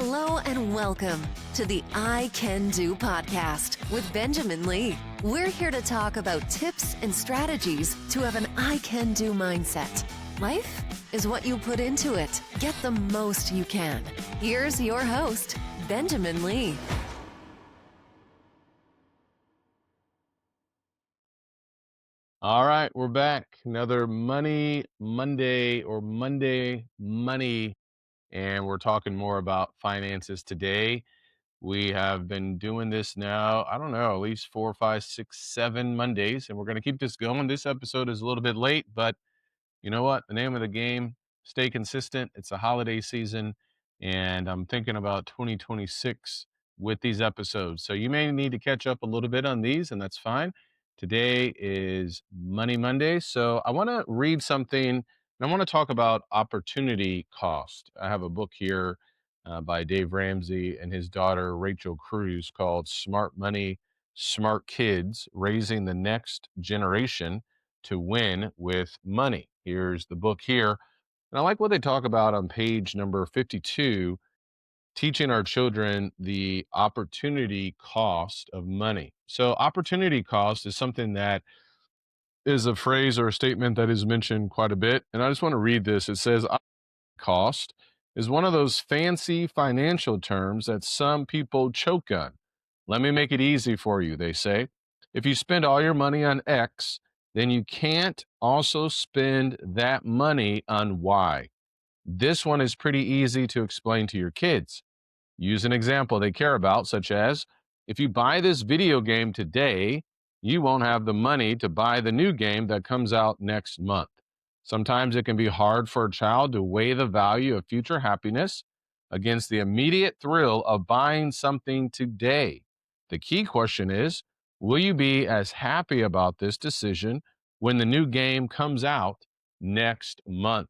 Hello and welcome to the I Can Do podcast with Benjamin Lee. We're here to talk about tips and strategies to have an I Can Do mindset. Life is what you put into it. Get the most you can. Here's your host, Benjamin Lee. All right, we're back. Another Money Monday or Monday Money, and we're talking more about finances today. We have been doing this now, I don't know, at least 4, 5, 6, 7 Mondays, and we're going to keep this going. This episode is a little bit late, but you know what? The name of the game, stay consistent. It's a holiday season, and I'm thinking about 2026 with these episodes. So you may need to catch up a little bit on these, and that's fine. Today is Money Monday. So I want to read something, and I want to talk about opportunity cost. I have a book here by Dave Ramsey and his daughter, Rachel Cruz, called Smart Money, Smart Kids, Raising the Next Generation to Win with Money. Here's the book here. And I like what they talk about on page number 52, teaching our children the opportunity cost of money. So, opportunity cost is something that is a phrase or a statement that is mentioned quite a bit. And I just want to read this. It says, cost is one of those fancy financial terms that some people choke on. Let me make it easy for you, they say. If you spend all your money on X, then you can't also spend that money on Y. This one is pretty easy to explain to your kids. Use an example they care about, such as if you buy this video game today, you won't have the money to buy the new game that comes out next month. Sometimes it can be hard for a child to weigh the value of future happiness against the immediate thrill of buying something today. The key question is, will you be as happy about this decision when the new game comes out next month?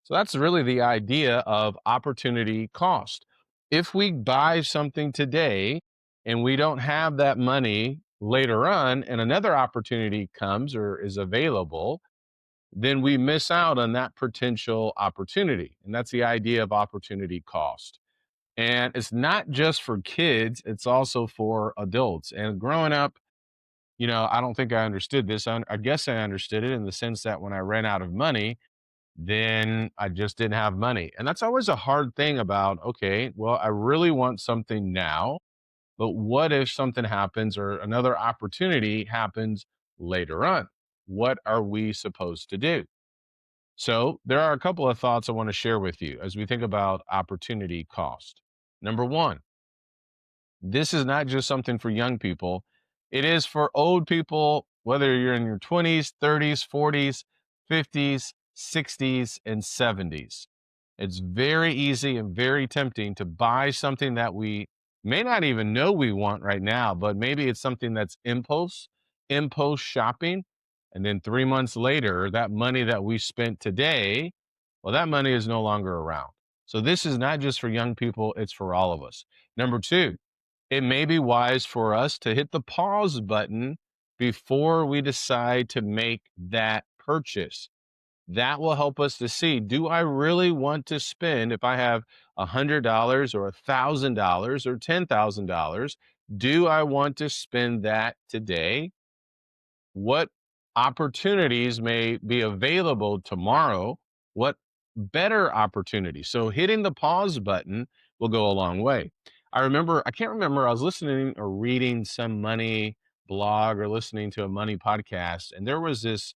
So that's really the idea of opportunity cost. If we buy something today and we don't have that money later on and another opportunity comes or is available, then we miss out on that potential opportunity. And that's the idea of opportunity cost. And it's not just for kids, it's also for adults. And growing up, I don't think I understood this. I guess I understood it in the sense that when I ran out of money, then I just didn't have money. And that's always a hard thing about, okay, well, I really want something now, but what if something happens or another opportunity happens later on? What are we supposed to do? So there are a couple of thoughts I want to share with you as we think about opportunity cost. Number one, this is not just something for young people. It is for old people, whether you're in your 20s, 30s, 40s, 50s, 60s, and 70s. It's very easy and very tempting to buy something that we may not even know we want right now, but maybe it's something that's impulse shopping. And then 3 months later, that money that we spent today, well, that money is no longer around. So this is not just for young people, it's for all of us. Number two, it may be wise for us to hit the pause button before we decide to make that purchase. That will help us to see, do I really want to spend, if I have $100 or $1,000 or $10,000, do I want to spend that today? What opportunities may be available tomorrow? What better opportunities? So hitting the pause button will go a long way. I can't remember, I was listening or reading some money blog or listening to a money podcast, and there was this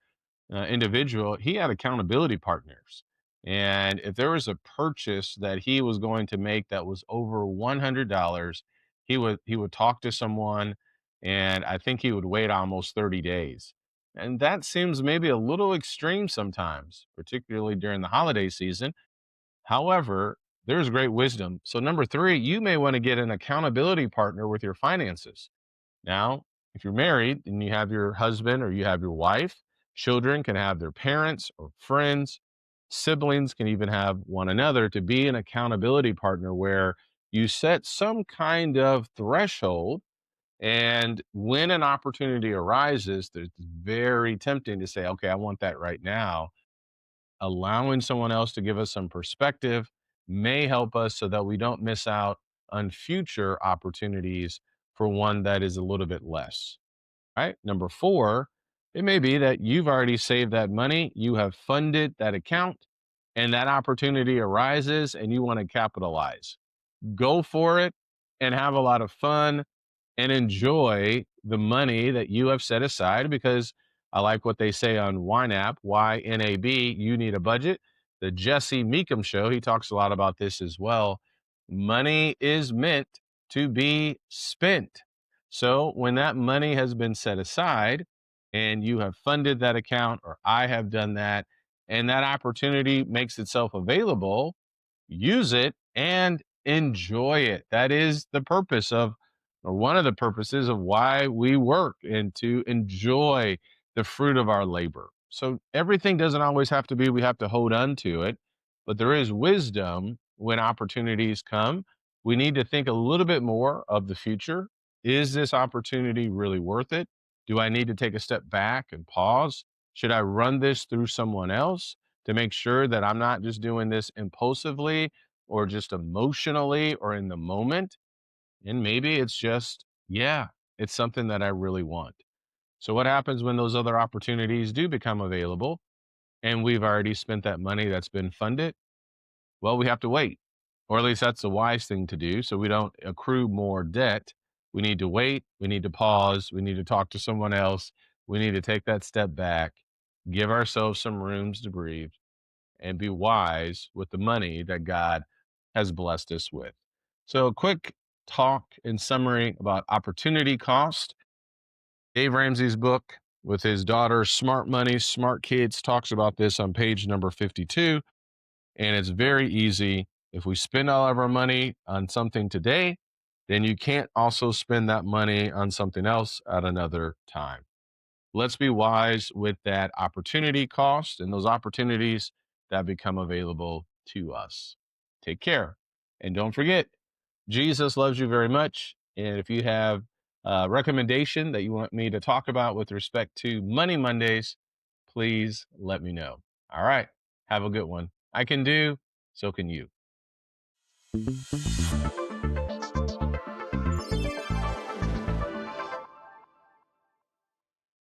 individual, he had accountability partners. And if there was a purchase that he was going to make that was over $100, he would talk to someone, and I think he would wait almost 30 days. And that seems maybe a little extreme sometimes, particularly during the holiday season. However, there's great wisdom. So number three, you may want to get an accountability partner with your finances. Now, if you're married and you have your husband or you have your wife, children can have their parents or friends, siblings can even have one another to be an accountability partner where you set some kind of threshold. And when an opportunity arises, it's very tempting to say, okay, I want that right now. Allowing someone else to give us some perspective may help us so that we don't miss out on future opportunities for one that is a little bit less. Right. Number four, it may be that you've already saved that money, you have funded that account, and that opportunity arises and you want to capitalize. Go for it and have a lot of fun and enjoy the money that you have set aside because I like what they say on YNAB, YNAB, you need a budget. The Jesse Meekum show, he talks a lot about this as well. Money is meant to be spent. So when that money has been set aside and you have funded that account, or I have done that, and that opportunity makes itself available, use it and enjoy it. That is the purpose of, or one of the purposes of why we work, and to enjoy the fruit of our labor. So everything doesn't always have to be, we have to hold on to it, but there is wisdom when opportunities come. We need to think a little bit more of the future. Is this opportunity really worth it? Do I need to take a step back and pause? Should I run this through someone else to make sure that I'm not just doing this impulsively or just emotionally or in the moment? And maybe it's just, yeah, it's something that I really want. So, what happens when those other opportunities do become available and we've already spent that money that's been funded? Well, we have to wait, or at least that's the wise thing to do so we don't accrue more debt. We need to wait, we need to pause, we need to talk to someone else, we need to take that step back, give ourselves some rooms to breathe, and be wise with the money that God has blessed us with. So, a quick talk in summary about opportunity cost. Dave Ramsey's book with his daughter, Smart Money, Smart Kids, talks about this on page number 52. And it's very easy. If we spend all of our money on something today, then you can't also spend that money on something else at another time. Let's be wise with that opportunity cost and those opportunities that become available to us. Take care. And don't forget, Jesus loves you very much. And if you have a recommendation that you want me to talk about with respect to Money Mondays, please let me know. All right. Have a good one. I can do, so can you.